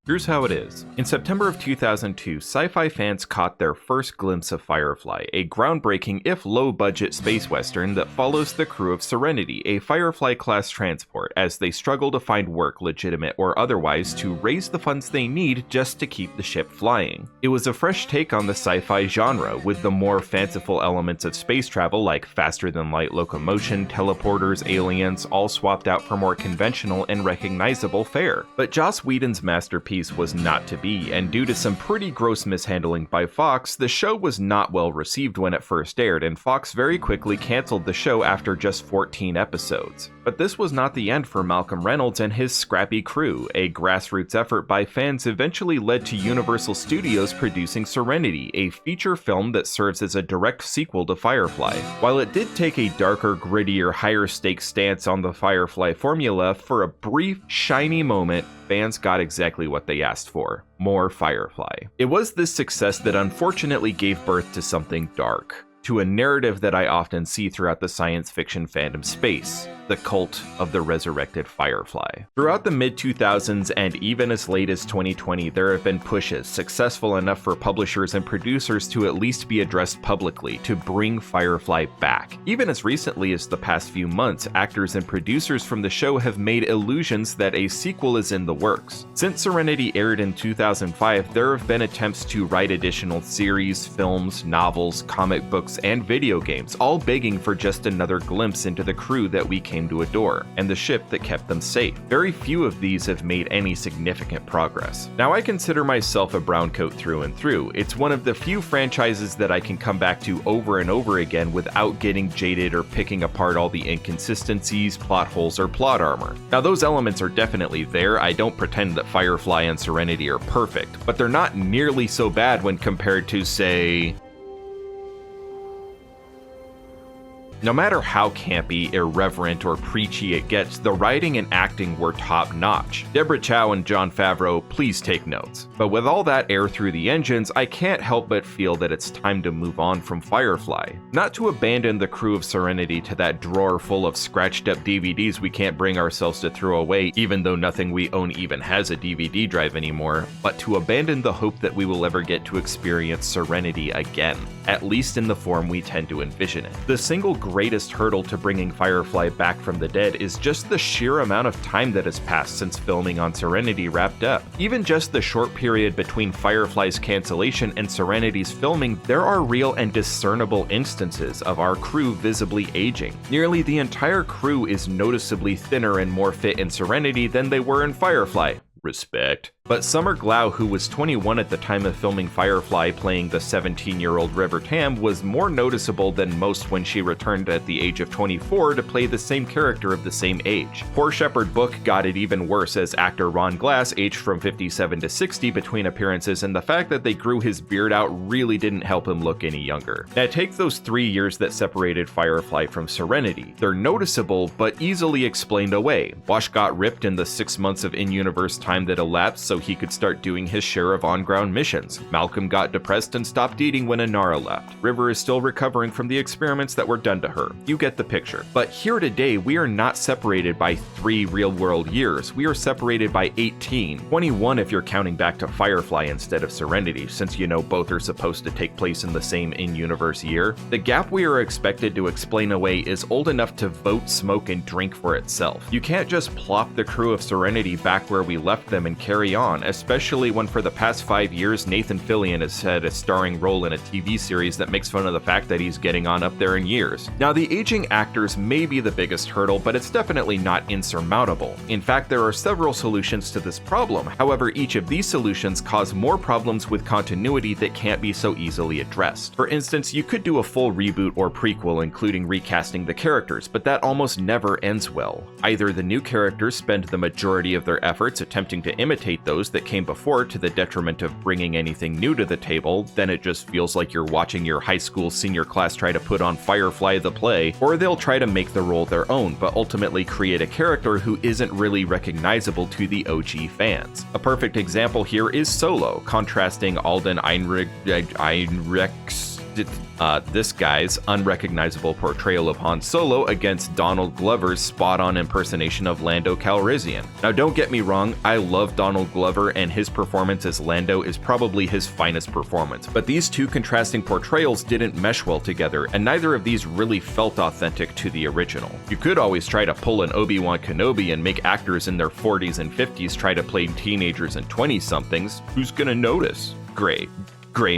Here's how it is. In September of 2002, sci-fi fans caught their first glimpse of Firefly, a groundbreaking if low-budget space western that follows the crew of Serenity, a Firefly-class transport, as they struggle to find work, legitimate or otherwise, to raise the funds they need just to keep the ship flying. It was a fresh take on the sci-fi genre, with the more fanciful elements of space travel like faster-than-light locomotion, teleporters, aliens, all swapped out for more conventional and recognizable fare. But Joss Whedon's masterpiece was not to be, and due to some pretty gross mishandling by Fox, the show was not well received when it first aired, and Fox very quickly canceled the show after just 14 episodes. But this was not the end for Malcolm Reynolds and his scrappy crew. A grassroots effort by fans eventually led to Universal Studios producing Serenity, a feature film that serves as a direct sequel to Firefly. While it did take a darker, grittier, higher stakes stance on the Firefly formula, for a brief, shiny moment, fans got exactly what they asked for: more Firefly. It was this success that unfortunately gave birth to something dark, to a narrative that I often see throughout the science fiction fandom space: the cult of the resurrected Firefly. Throughout the mid-2000s and even as late as 2020, there have been pushes, successful enough for publishers and producers to at least be addressed publicly, to bring Firefly back. Even as recently as the past few months, actors and producers from the show have made illusions that a sequel is in the works. Since Serenity aired in 2005, there have been attempts to write additional series, films, novels, comic books, and video games, all begging for just another glimpse into the crew that we came to adore, and the ship that kept them safe. Very few of these have made any significant progress. Now, I consider myself a browncoat through and through. It's one of the few franchises that I can come back to over and over again without getting jaded or picking apart all the inconsistencies, plot holes, or plot armor. Now, those elements are definitely there. I don't pretend that Firefly and Serenity are perfect, but they're not nearly so bad when compared to, say, no matter how campy, irreverent, or preachy it gets, the writing and acting were top-notch. Deborah Chow and Jon Favreau, please take notes. But with all that air through the engines, I can't help but feel that it's time to move on from Firefly. Not to abandon the crew of Serenity to that drawer full of scratched-up DVDs we can't bring ourselves to throw away, even though nothing we own even has a DVD drive anymore, but to abandon the hope that we will ever get to experience Serenity again, at least in the form we tend to envision it. The single greatest hurdle to bringing Firefly back from the dead is just the sheer amount of time that has passed since filming on Serenity wrapped up. Even just the short period between Firefly's cancellation and Serenity's filming, there are real and discernible instances of our crew visibly aging. Nearly the entire crew is noticeably thinner and more fit in Serenity than they were in Firefly. Respect. But Summer Glau, who was 21 at the time of filming Firefly playing the 17-year-old River Tam, was more noticeable than most when she returned at the age of 24 to play the same character of the same age. Poor Shepherd Book got it even worse as actor Ron Glass aged from 57 to 60 between appearances, and the fact that they grew his beard out really didn't help him look any younger. Now take those 3 years that separated Firefly from Serenity. They're noticeable, but easily explained away. Wash got ripped in the 6 months of in-universe time that elapsed so he could start doing his share of on-ground missions. Malcolm got depressed and stopped eating when Inara left. River is still recovering from the experiments that were done to her. You get the picture. But here today, we are not separated by 3 real-world years. We are separated by 18. 21 if you're counting back to Firefly instead of Serenity, since you know both are supposed to take place in the same in-universe year. The gap we are expected to explain away is old enough to vote, smoke, and drink for itself. You can't just plop the crew of Serenity back where we left them and carry on, especially when for the past 5 years Nathan Fillion has had a starring role in a TV series that makes fun of the fact that he's getting on up there in years. Now, the aging actors may be the biggest hurdle, but it's definitely not insurmountable. In fact, there are several solutions to this problem. However, each of these solutions cause more problems with continuity that can't be so easily addressed. For instance, you could do a full reboot or prequel including recasting the characters, but that almost never ends well. Either the new characters spend the majority of their efforts attempting to imitate those that came before to the detriment of bringing anything new to the table, then it just feels like you're watching your high school senior class try to put on Firefly the play, or they'll try to make the role their own, but ultimately create a character who isn't really recognizable to the OG fans. A perfect example here is Solo, contrasting Alden Ehrenreich's this guy's unrecognizable portrayal of Han Solo against Donald Glover's spot-on impersonation of Lando Calrissian. Now don't get me wrong, I love Donald Glover and his performance as Lando is probably his finest performance, but these two contrasting portrayals didn't mesh well together, and neither of these really felt authentic to the original. You could always try to pull an Obi-Wan Kenobi and make actors in their 40s and 50s try to play teenagers and 20-somethings. Who's gonna notice? Gray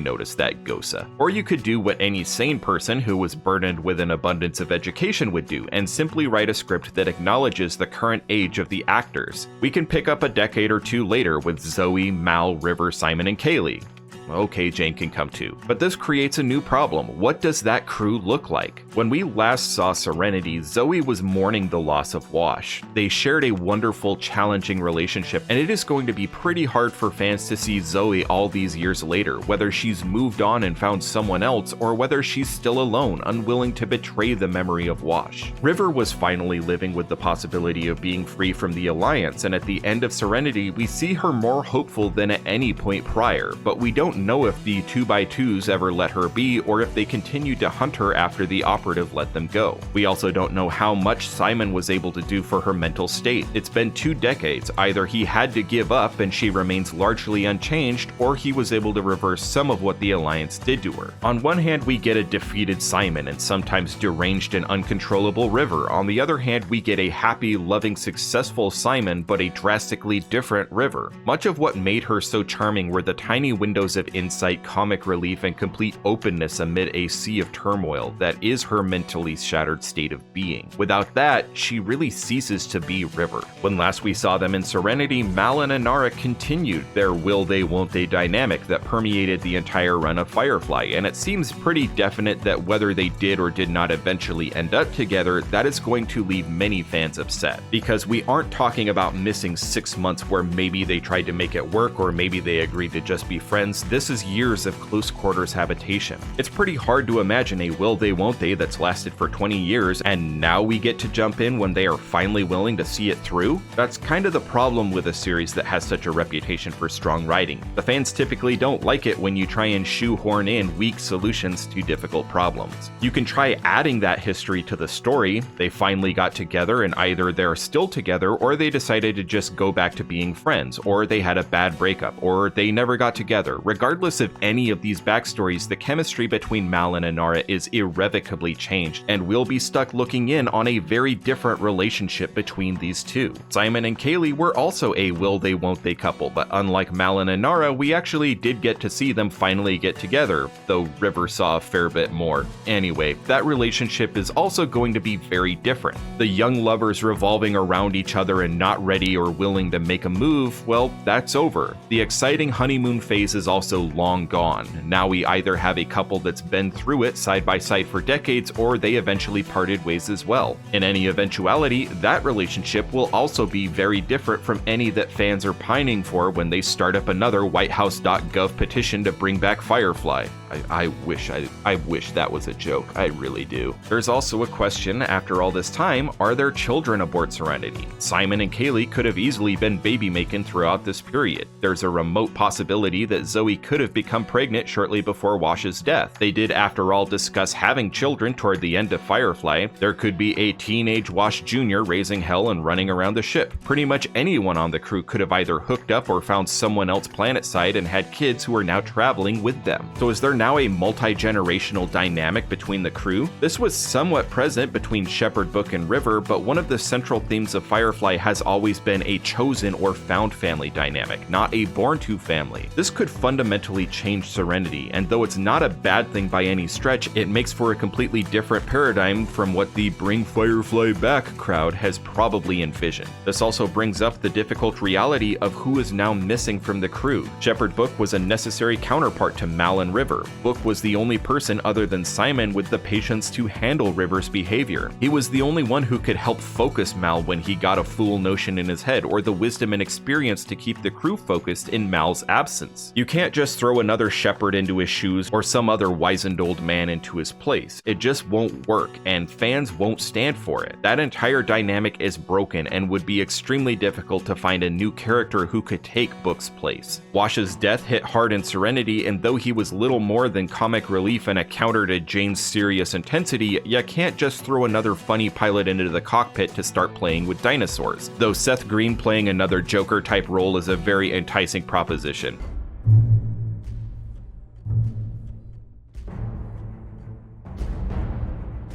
noticed that, Gosa. Or you could do what any sane person who was burdened with an abundance of education would do, and simply write a script that acknowledges the current age of the actors. We can pick up a decade or two later with Zoe, Mal, River, Simon, and Kaylee. Okay, Jane can come too. But this creates a new problem. What does that crew look like? When we last saw Serenity, Zoe was mourning the loss of Wash. They shared a wonderful, challenging relationship, and it is going to be pretty hard for fans to see Zoe all these years later, whether she's moved on and found someone else, or whether she's still alone, unwilling to betray the memory of Wash. River was finally living with the possibility of being free from the Alliance, and at the end of Serenity, we see her more hopeful than at any point prior, but we don't know if the 2x2s ever let her be or if they continued to hunt her after the operative let them go. We also don't know how much Simon was able to do for her mental state. It's been 2 decades. Either he had to give up and she remains largely unchanged, or he was able to reverse some of what the Alliance did to her. On one hand, we get a defeated Simon and sometimes deranged and uncontrollable River. On the other hand, we get a happy, loving, successful Simon, but a drastically different River. Much of what made her so charming were the tiny windows of insight, comic relief, and complete openness amid a sea of turmoil that is her mentally shattered state of being. Without that, she really ceases to be River. When last we saw them in Serenity, Mal and Inara continued their will they won't they dynamic that permeated the entire run of Firefly, and it seems pretty definite that whether they did or did not eventually end up together, that is going to leave many fans upset. Because we aren't talking about missing 6 months where maybe they tried to make it work or maybe they agreed to just be friends. This is years of close quarters habitation. It's pretty hard to imagine a will they won't they that's lasted for 20 years and now we get to jump in when they are finally willing to see it through? That's kind of the problem with a series that has such a reputation for strong writing. The fans typically don't like it when you try and shoehorn in weak solutions to difficult problems. You can try adding that history to the story. They finally got together and either they're still together or they decided to just go back to being friends, or they had a bad breakup, or they never got together. Regardless of any of these backstories, the chemistry between Mal and Inara is irrevocably changed, and we'll be stuck looking in on a very different relationship between these two. Simon and Kaylee were also a will they won't they couple, but unlike Mal and Inara, we actually did get to see them finally get together, though River saw a fair bit more. Anyway, that relationship is also going to be very different. The young lovers revolving around each other and not ready or willing to make a move, well, that's over. The exciting honeymoon phase is also long gone. Now we either have a couple that's been through it side by side for decades, or they eventually parted ways as well. In any eventuality, that relationship will also be very different from any that fans are pining for when they start up another whitehouse.gov petition to bring back Firefly. I wish that was a joke. I really do. There's also a question, after all this time, are there children aboard Serenity? Simon and Kaylee could have easily been baby-making throughout this period. There's a remote possibility that Zoe could have become pregnant shortly before Wash's death. They did, after all, discuss having children toward the end of Firefly. There could be a teenage Wash Jr. raising hell and running around the ship. Pretty much anyone on the crew could have either hooked up or found someone else planetside and had kids who are now traveling with them. So is there now a multi-generational dynamic between the crew? This was somewhat present between Shepard, Book, and River, but one of the central themes of Firefly has always been a chosen or found family dynamic, not a born-to family. This could fundamentally change Serenity, and though it's not a bad thing by any stretch, it makes for a completely different paradigm from what the Bring Firefly Back crowd has probably envisioned. This also brings up the difficult reality of who is now missing from the crew. Shepard Book was a necessary counterpart to Mal and River. Book was the only person other than Simon with the patience to handle River's behavior. He was the only one who could help focus Mal when he got a fool notion in his head, or the wisdom and experience to keep the crew focused in Mal's absence. You can't just throw another Shepard into his shoes or some other wizened old man into his place. It just won't work, and fans won't stand for it. That entire dynamic is broken and would be extremely difficult to find a new character who could take Book's place. Wash's death hit hard in Serenity, and though he was little more more than comic relief and a counter to Jane's serious intensity, you can't just throw another funny pilot into the cockpit to start playing with dinosaurs, though Seth Green playing another Joker-type role is a very enticing proposition.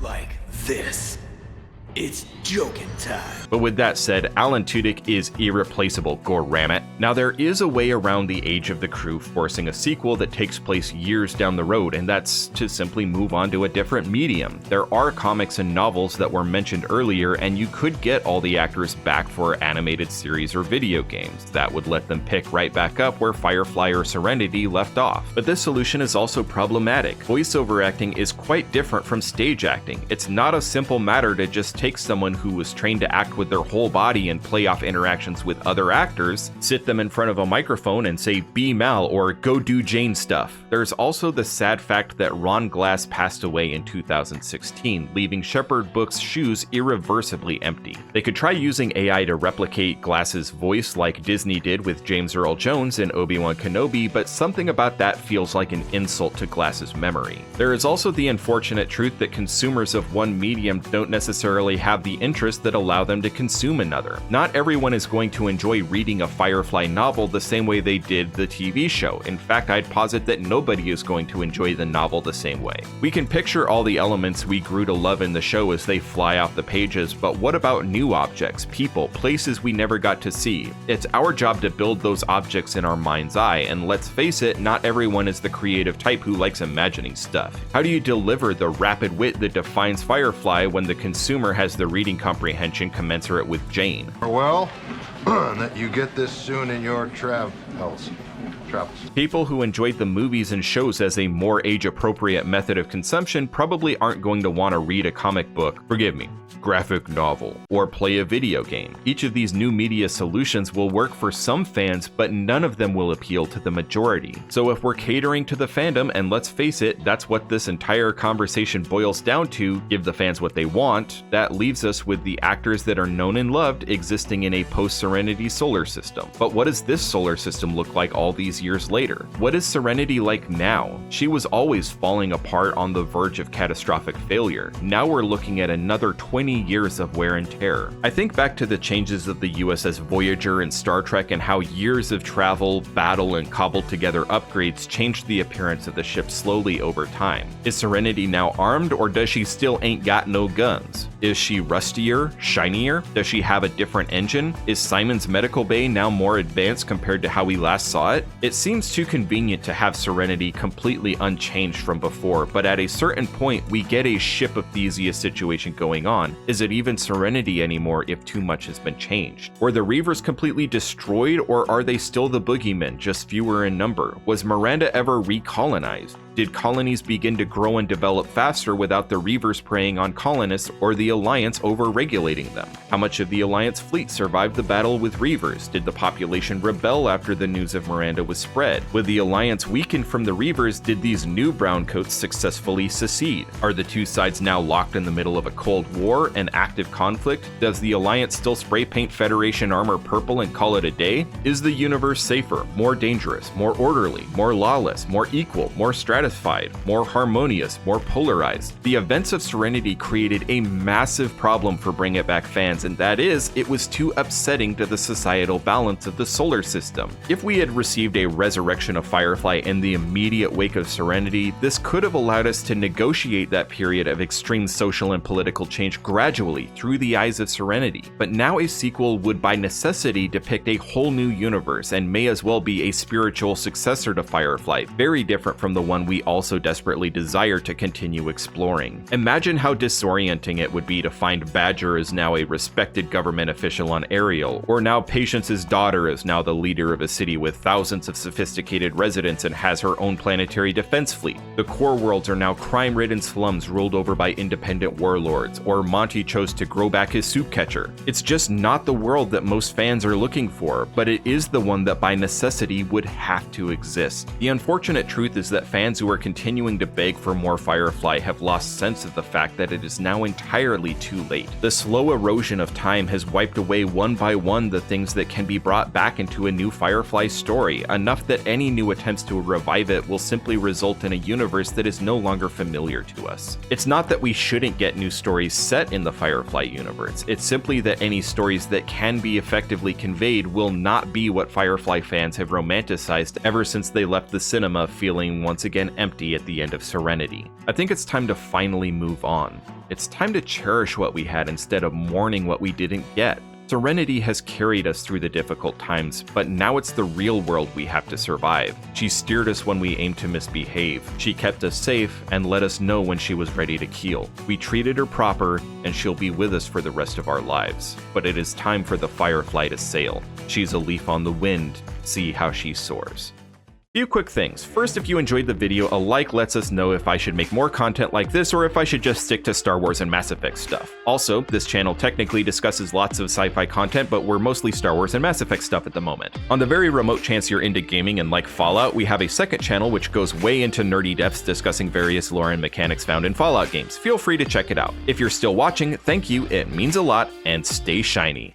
Like this. It's joking time. But with that said, Alan Tudyk is irreplaceable, gorammit. Now there is a way around the age of the crew forcing a sequel that takes place years down the road, and that's to simply move on to a different medium. There are comics and novels that were mentioned earlier, and you could get all the actors back for animated series or video games. That would let them pick right back up where Firefly or Serenity left off. But this solution is also problematic. Voiceover acting is quite different from stage acting. It's not a simple matter to just take someone who was trained to act with their whole body and play off interactions with other actors, sit them in front of a microphone and say, "Be Mal," or "Go do Jane stuff." There's also the sad fact that Ron Glass passed away in 2016, leaving Shepherd Book's shoes irreversibly empty. They could try using AI to replicate Glass's voice like Disney did with James Earl Jones in Obi-Wan Kenobi, but something about that feels like an insult to Glass's memory. There is also the unfortunate truth that consumers of one medium don't necessarily have the interests that allow them to consume another. Not everyone is going to enjoy reading a Firefly novel the same way they did the TV show. In fact, I'd posit that nobody is going to enjoy the novel the same way. We can picture all the elements we grew to love in the show as they fly off the pages, but what about new objects, people, places we never got to see? It's our job to build those objects in our mind's eye, and let's face it, not everyone is the creative type who likes imagining stuff. How do you deliver the rapid wit that defines Firefly when the consumer has the reading comprehension commensurate with Jane? Well, that you get this soon in your travels. People who enjoyed the movies and shows as a more age-appropriate method of consumption probably aren't going to want to read a comic book, graphic novel, or play a video game. Each of these new media solutions will work for some fans, but none of them will appeal to the majority. So if we're catering to the fandom, and let's face it, that's what this entire conversation boils down to, give the fans what they want, that leaves us with the actors that are known and loved existing in a post-Serenity solar system. But what does this solar system look like all these years later? What is Serenity like now? She was always falling apart on the verge of catastrophic failure. Now we're looking at another 20 years of wear and tear. I think back to the changes of the USS Voyager and Star Trek and how years of travel, battle, and cobbled together upgrades changed the appearance of the ship slowly over time. Is Serenity now armed, or does she still ain't got no guns? Is she rustier, shinier? Does she have a different engine? Is Simon's medical bay now more advanced compared to how we last saw it? It seems too convenient to have Serenity completely unchanged from before, but at a certain point we get a Ship of Theseus situation going on. Is it even Serenity anymore if too much has been changed? Were the Reavers completely destroyed, or are they still the boogeymen, just fewer in number? Was Miranda ever recolonized? Did colonies begin to grow and develop faster without the Reavers preying on colonists or the Alliance over-regulating them? How much of the Alliance fleet survived the battle with Reavers? Did the population rebel after the news of Miranda was spread? With the Alliance weakened from the Reavers, did these new browncoats successfully secede? Are the two sides now locked in the middle of a Cold War, an active conflict? Does the Alliance still spray paint Federation armor purple and call it a day? Is the universe safer, more dangerous, more orderly, more lawless, more equal, more stratified, more harmonious, more polarized? The events of Serenity created a massive problem for Bring It Back fans, and that is, it was too upsetting to the societal balance of the solar system. If we had received a resurrection of Firefly in the immediate wake of Serenity, this could have allowed us to negotiate that period of extreme social and political change gradually through the eyes of Serenity. But now a sequel would by necessity depict a whole new universe and may as well be a spiritual successor to Firefly, very different from the one we also desperately desire to continue exploring. Imagine how disorienting it would be to find Badger is now a respected government official on Ariel, or now Patience's daughter is now the leader of a city with thousands of sophisticated residents and has her own planetary defense fleet. The core worlds are now crime-ridden slums ruled over by independent warlords, or Monty chose to grow back his soup catcher. It's just not the world that most fans are looking for, but it is the one that by necessity would have to exist. The unfortunate truth is that fans who are continuing to beg for more Firefly have lost sense of the fact that it is now entirely too late. The slow erosion of time has wiped away one by one the things that can be brought back into a new Firefly story, enough that any new attempts to revive it will simply result in a universe that is no longer familiar to us. It's not that we shouldn't get new stories set in the Firefly universe, it's simply that any stories that can be effectively conveyed will not be what Firefly fans have romanticized ever since they left the cinema feeling once again empty at the end of Serenity. I think it's time to finally move on. It's time to cherish what we had instead of mourning what we didn't get. Serenity has carried us through the difficult times, but now it's the real world we have to survive. She steered us when we aimed to misbehave. She kept us safe and let us know when she was ready to keel. We treated her proper, and she'll be with us for the rest of our lives. But it is time for the Firefly to sail. She's a leaf on the wind. See how she soars. Few quick things. First, if you enjoyed the video, a like lets us know if I should make more content like this or if I should just stick to Star Wars and Mass Effect stuff. Also, this channel technically discusses lots of sci-fi content, but we're mostly Star Wars and Mass Effect stuff at the moment. On the very remote chance you're into gaming and like Fallout, we have a second channel which goes way into nerdy depths discussing various lore and mechanics found in Fallout games. Feel free to check it out. If you're still watching, thank you, it means a lot, and stay shiny.